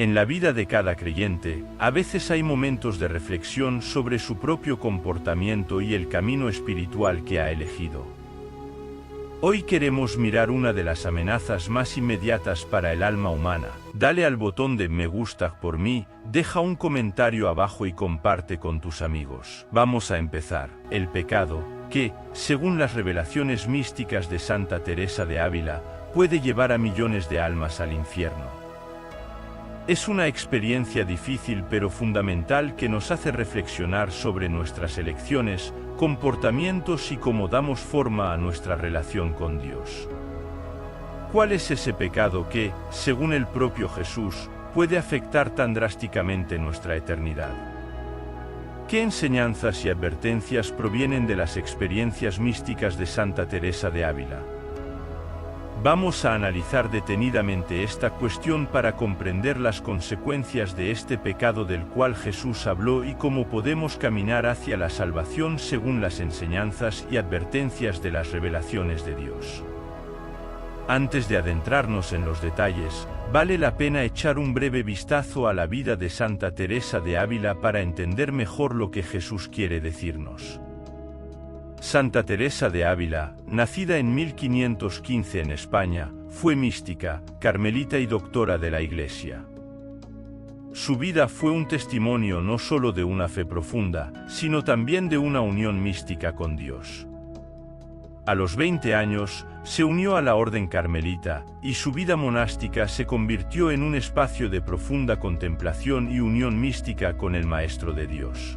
En la vida de cada creyente, a veces hay momentos de reflexión sobre su propio comportamiento y el camino espiritual que ha elegido. Hoy queremos mirar una de las amenazas más inmediatas para el alma humana. Dale al botón de me gusta por mí, deja un comentario abajo y comparte con tus amigos. Vamos a empezar. El pecado, que, según las revelaciones místicas de Santa Teresa de Ávila, puede llevar a millones de almas al infierno. Es una experiencia difícil pero fundamental que nos hace reflexionar sobre nuestras elecciones, comportamientos y cómo damos forma a nuestra relación con Dios. ¿Cuál es ese pecado que, según el propio Jesús, puede afectar tan drásticamente nuestra eternidad? ¿Qué enseñanzas y advertencias provienen de las experiencias místicas de Santa Teresa de Ávila? Vamos a analizar detenidamente esta cuestión para comprender las consecuencias de este pecado del cual Jesús habló y cómo podemos caminar hacia la salvación según las enseñanzas y advertencias de las revelaciones de Dios. Antes de adentrarnos en los detalles, vale la pena echar un breve vistazo a la vida de Santa Teresa de Ávila para entender mejor lo que Jesús quiere decirnos. Santa Teresa de Ávila, nacida en 1515 en España, fue mística, carmelita y doctora de la Iglesia. Su vida fue un testimonio no solo de una fe profunda, sino también de una unión mística con Dios. A los 20 años, se unió a la orden carmelita, y su vida monástica se convirtió en un espacio de profunda contemplación y unión mística con el Maestro de Dios.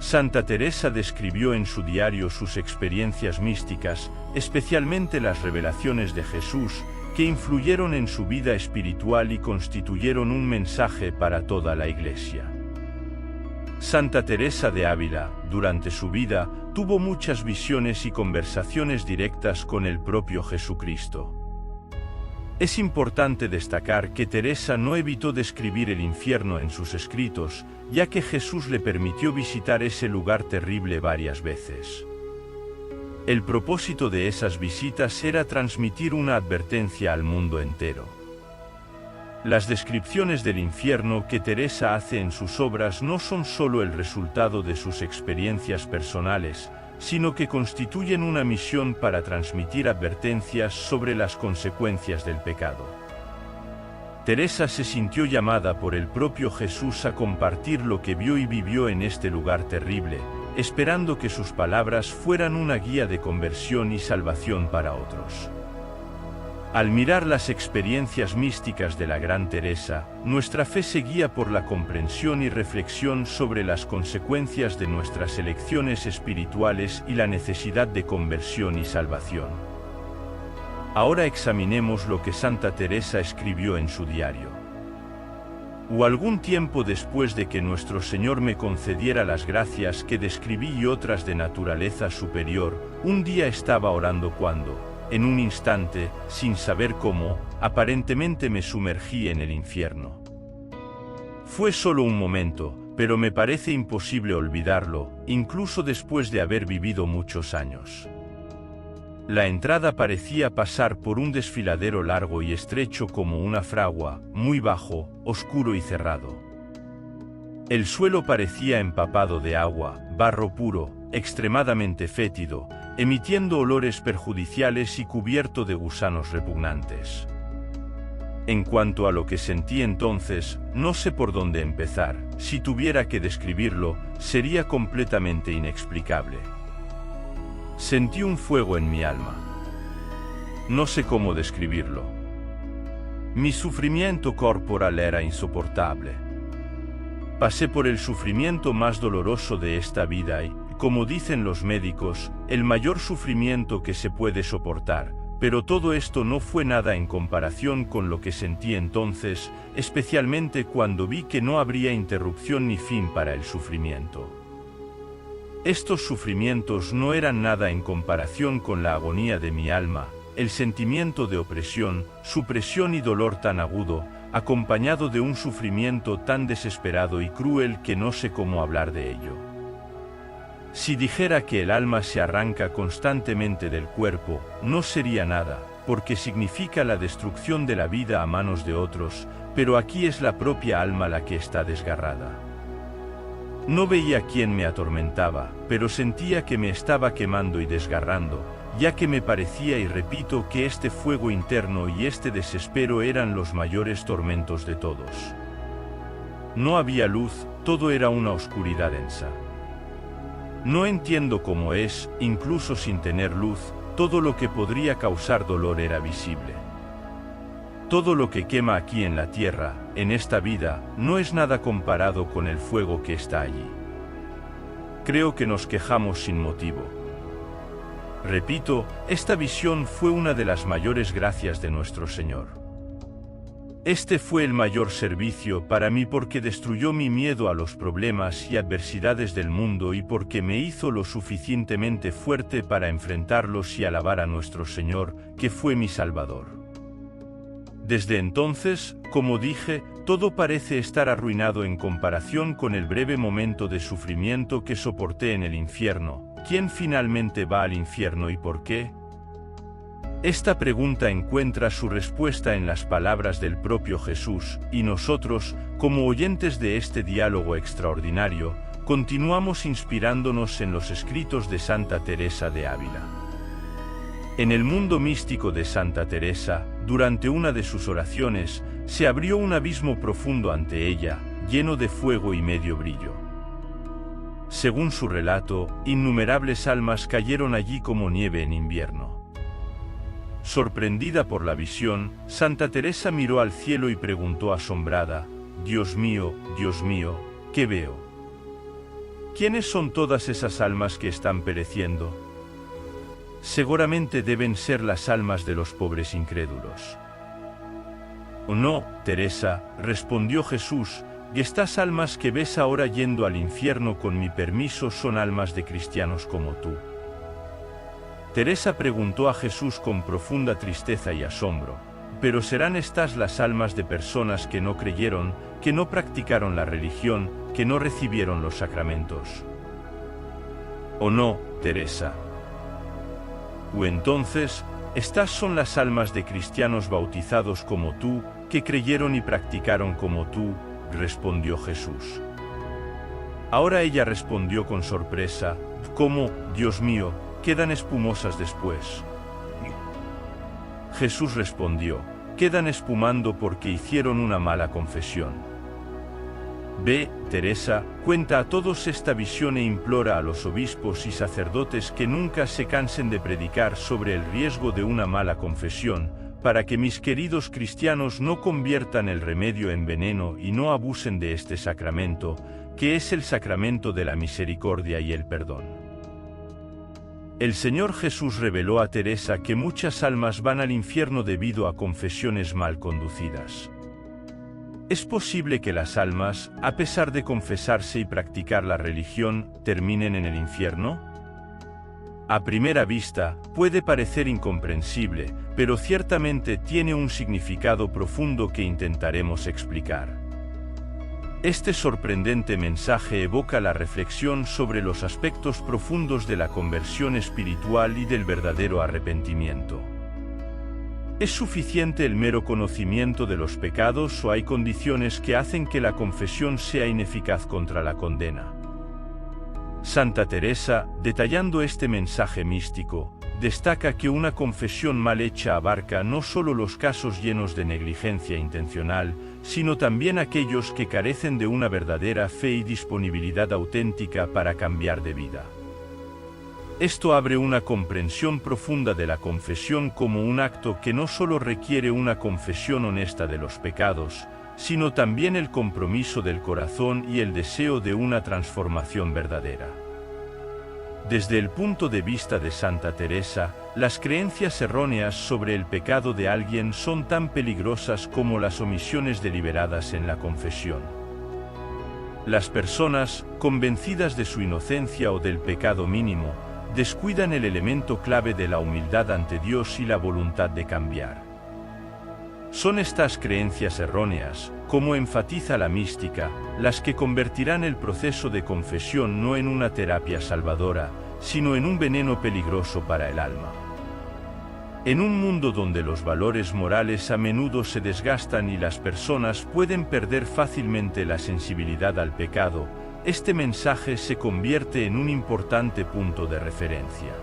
Santa Teresa describió en su diario sus experiencias místicas, especialmente las revelaciones de Jesús, que influyeron en su vida espiritual y constituyeron un mensaje para toda la Iglesia. Santa Teresa de Ávila, durante su vida, tuvo muchas visiones y conversaciones directas con el propio Jesucristo. Es importante destacar que Teresa no evitó describir el infierno en sus escritos, ya que Jesús le permitió visitar ese lugar terrible varias veces. El propósito de esas visitas era transmitir una advertencia al mundo entero. Las descripciones del infierno que Teresa hace en sus obras no son solo el resultado de sus experiencias personales, sino que constituyen una misión para transmitir advertencias sobre las consecuencias del pecado. Teresa se sintió llamada por el propio Jesús a compartir lo que vio y vivió en este lugar terrible, esperando que sus palabras fueran una guía de conversión y salvación para otros. Al mirar las experiencias místicas de la Gran Teresa, nuestra fe se guía por la comprensión y reflexión sobre las consecuencias de nuestras elecciones espirituales y la necesidad de conversión y salvación. Ahora examinemos lo que Santa Teresa escribió en su diario. Algún tiempo después de que nuestro Señor me concediera las gracias que describí y otras de naturaleza superior, un día estaba orando cuando, en un instante, sin saber cómo, aparentemente me sumergí en el infierno. Fue solo un momento, pero me parece imposible olvidarlo, incluso después de haber vivido muchos años. La entrada parecía pasar por un desfiladero largo y estrecho como una fragua, muy bajo, oscuro y cerrado. El suelo parecía empapado de agua, barro puro, extremadamente fétido, emitiendo olores perjudiciales y cubierto de gusanos repugnantes. En cuanto a lo que sentí entonces, no sé por dónde empezar. Si tuviera que describirlo, sería completamente inexplicable. Sentí un fuego en mi alma. No sé cómo describirlo. Mi sufrimiento corporal era insoportable. Pasé por el sufrimiento más doloroso de esta vida y, como dicen los médicos, el mayor sufrimiento que se puede soportar, pero todo esto no fue nada en comparación con lo que sentí entonces, especialmente cuando vi que no habría interrupción ni fin para el sufrimiento. Estos sufrimientos no eran nada en comparación con la agonía de mi alma, el sentimiento de opresión, supresión y dolor tan agudo, acompañado de un sufrimiento tan desesperado y cruel que no sé cómo hablar de ello. Si dijera que el alma se arranca constantemente del cuerpo, no sería nada, porque significa la destrucción de la vida a manos de otros, pero aquí es la propia alma la que está desgarrada. No veía quién me atormentaba, pero sentía que me estaba quemando y desgarrando, ya que me parecía, y repito, que este fuego interno y este desespero eran los mayores tormentos de todos. No había luz, todo era una oscuridad densa. No entiendo cómo es, incluso sin tener luz, todo lo que podría causar dolor era visible. Todo lo que quema aquí en la tierra, en esta vida, no es nada comparado con el fuego que está allí. Creo que nos quejamos sin motivo. Repito, esta visión fue una de las mayores gracias de nuestro Señor. Este fue el mayor servicio para mí porque destruyó mi miedo a los problemas y adversidades del mundo y porque me hizo lo suficientemente fuerte para enfrentarlos y alabar a nuestro Señor, que fue mi Salvador. Desde entonces, como dije, todo parece estar arruinado en comparación con el breve momento de sufrimiento que soporté en el infierno. ¿Quién finalmente va al infierno y por qué? Esta pregunta encuentra su respuesta en las palabras del propio Jesús, y nosotros, como oyentes de este diálogo extraordinario, continuamos inspirándonos en los escritos de Santa Teresa de Ávila. En el mundo místico de Santa Teresa, durante una de sus oraciones, se abrió un abismo profundo ante ella, lleno de fuego y medio brillo. Según su relato, innumerables almas cayeron allí como nieve en invierno. Sorprendida por la visión, Santa Teresa miró al cielo y preguntó asombrada: Dios mío, ¿qué veo? ¿Quiénes son todas esas almas que están pereciendo? Seguramente deben ser las almas de los pobres incrédulos. «Oh no, Teresa», respondió Jesús, «y estas almas que ves ahora yendo al infierno con mi permiso son almas de cristianos como tú». Teresa preguntó a Jesús con profunda tristeza y asombro: «¿Pero serán estas las almas de personas que no creyeron, que no practicaron la religión, que no recibieron los sacramentos?» «Oh no, Teresa». «O entonces, estas son las almas de cristianos bautizados como tú, que creyeron y practicaron como tú», respondió Jesús. Ahora ella respondió con sorpresa: «¿Cómo, Dios mío, quedan espumosas después?» Jesús respondió: «Quedan espumando porque hicieron una mala confesión. Ve, Teresa, cuenta a todos esta visión e implora a los obispos y sacerdotes que nunca se cansen de predicar sobre el riesgo de una mala confesión, para que mis queridos cristianos no conviertan el remedio en veneno y no abusen de este sacramento, que es el sacramento de la misericordia y el perdón». El Señor Jesús reveló a Teresa que muchas almas van al infierno debido a confesiones mal conducidas. ¿Es posible que las almas, a pesar de confesarse y practicar la religión, terminen en el infierno? A primera vista, puede parecer incomprensible, pero ciertamente tiene un significado profundo que intentaremos explicar. Este sorprendente mensaje evoca la reflexión sobre los aspectos profundos de la conversión espiritual y del verdadero arrepentimiento. ¿Es suficiente el mero conocimiento de los pecados o hay condiciones que hacen que la confesión sea ineficaz contra la condena? Santa Teresa, detallando este mensaje místico, destaca que una confesión mal hecha abarca no solo los casos llenos de negligencia intencional, sino también aquellos que carecen de una verdadera fe y disponibilidad auténtica para cambiar de vida. Esto abre una comprensión profunda de la confesión como un acto que no solo requiere una confesión honesta de los pecados, sino también el compromiso del corazón y el deseo de una transformación verdadera. Desde el punto de vista de Santa Teresa, las creencias erróneas sobre el pecado de alguien son tan peligrosas como las omisiones deliberadas en la confesión. Las personas, convencidas de su inocencia o del pecado mínimo, descuidan el elemento clave de la humildad ante Dios y la voluntad de cambiar. Son estas creencias erróneas, como enfatiza la mística, las que convertirán el proceso de confesión no en una terapia salvadora, sino en un veneno peligroso para el alma. En un mundo donde los valores morales a menudo se desgastan y las personas pueden perder fácilmente la sensibilidad al pecado, este mensaje se convierte en un importante punto de referencia.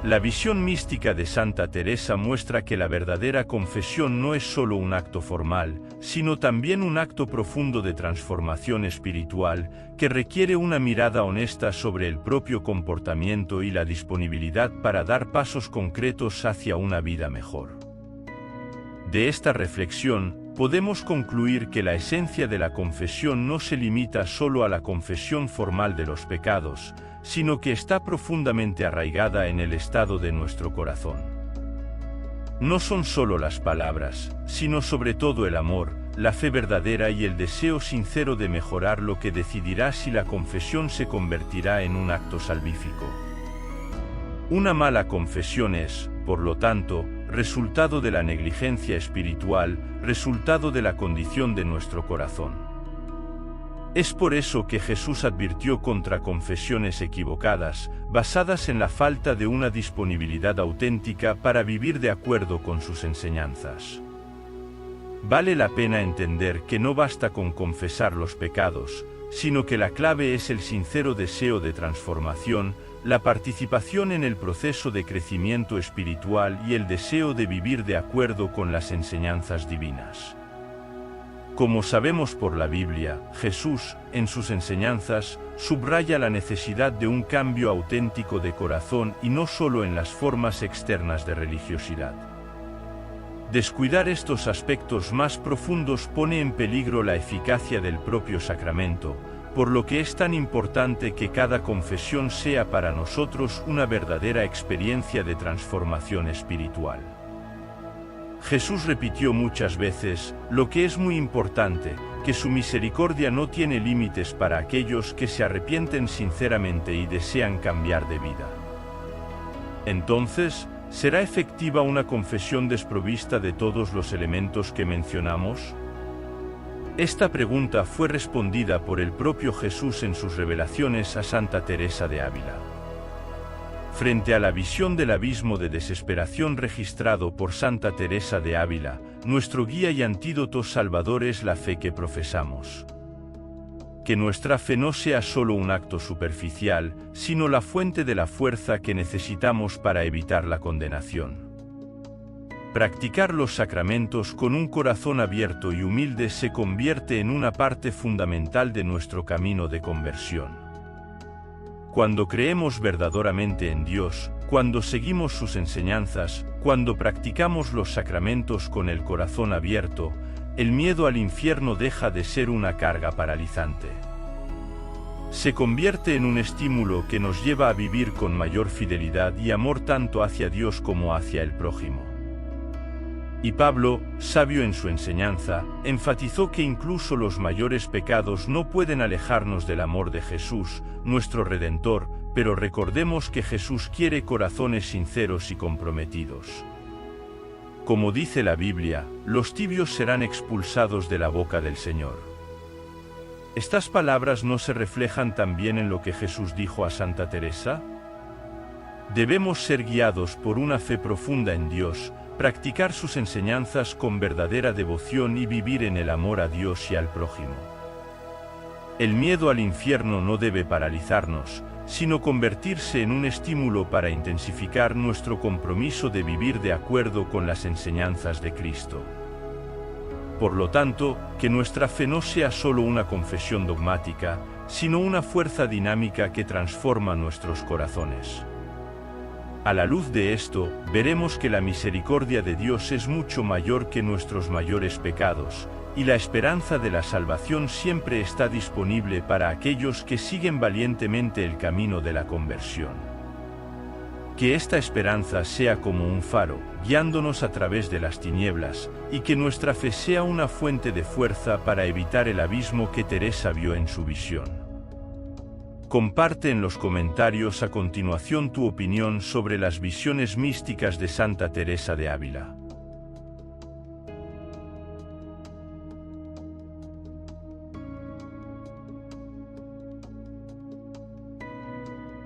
La visión mística de Santa Teresa muestra que la verdadera confesión no es solo un acto formal, sino también un acto profundo de transformación espiritual, que requiere una mirada honesta sobre el propio comportamiento y la disponibilidad para dar pasos concretos hacia una vida mejor. De esta reflexión, podemos concluir que la esencia de la confesión no se limita solo a la confesión formal de los pecados, sino que está profundamente arraigada en el estado de nuestro corazón. No son solo las palabras, sino sobre todo el amor, la fe verdadera y el deseo sincero de mejorar lo que decidirá si la confesión se convertirá en un acto salvífico. Una mala confesión es, por lo tanto, resultado de la negligencia espiritual, resultado de la condición de nuestro corazón. Es por eso que Jesús advirtió contra confesiones equivocadas, basadas en la falta de una disponibilidad auténtica para vivir de acuerdo con sus enseñanzas. Vale la pena entender que no basta con confesar los pecados, sino que la clave es el sincero deseo de transformación, la participación en el proceso de crecimiento espiritual y el deseo de vivir de acuerdo con las enseñanzas divinas. Como sabemos por la Biblia, Jesús, en sus enseñanzas, subraya la necesidad de un cambio auténtico de corazón y no solo en las formas externas de religiosidad. Descuidar estos aspectos más profundos pone en peligro la eficacia del propio sacramento, por lo que es tan importante que cada confesión sea para nosotros una verdadera experiencia de transformación espiritual. Jesús repitió muchas veces, lo que es muy importante, que su misericordia no tiene límites para aquellos que se arrepienten sinceramente y desean cambiar de vida. Entonces, ¿será efectiva una confesión desprovista de todos los elementos que mencionamos? Esta pregunta fue respondida por el propio Jesús en sus revelaciones a Santa Teresa de Ávila. Frente a la visión del abismo de desesperación registrado por Santa Teresa de Ávila, nuestro guía y antídoto salvador es la fe que profesamos. Que nuestra fe no sea solo un acto superficial, sino la fuente de la fuerza que necesitamos para evitar la condenación. Practicar los sacramentos con un corazón abierto y humilde se convierte en una parte fundamental de nuestro camino de conversión. Cuando creemos verdaderamente en Dios, cuando seguimos sus enseñanzas, cuando practicamos los sacramentos con el corazón abierto, el miedo al infierno deja de ser una carga paralizante. Se convierte en un estímulo que nos lleva a vivir con mayor fidelidad y amor tanto hacia Dios como hacia el prójimo. Y Pablo, sabio en su enseñanza, enfatizó que incluso los mayores pecados no pueden alejarnos del amor de Jesús, nuestro Redentor, pero recordemos que Jesús quiere corazones sinceros y comprometidos. Como dice la Biblia, los tibios serán expulsados de la boca del Señor. ¿Estas palabras no se reflejan también en lo que Jesús dijo a Santa Teresa? Debemos ser guiados por una fe profunda en Dios, practicar sus enseñanzas con verdadera devoción y vivir en el amor a Dios y al prójimo. El miedo al infierno no debe paralizarnos, sino convertirse en un estímulo para intensificar nuestro compromiso de vivir de acuerdo con las enseñanzas de Cristo. Por lo tanto, que nuestra fe no sea solo una confesión dogmática, sino una fuerza dinámica que transforma nuestros corazones. A la luz de esto, veremos que la misericordia de Dios es mucho mayor que nuestros mayores pecados, y la esperanza de la salvación siempre está disponible para aquellos que siguen valientemente el camino de la conversión. Que esta esperanza sea como un faro, guiándonos a través de las tinieblas, y que nuestra fe sea una fuente de fuerza para evitar el abismo que Teresa vio en su visión. Comparte en los comentarios a continuación tu opinión sobre las visiones místicas de Santa Teresa de Ávila.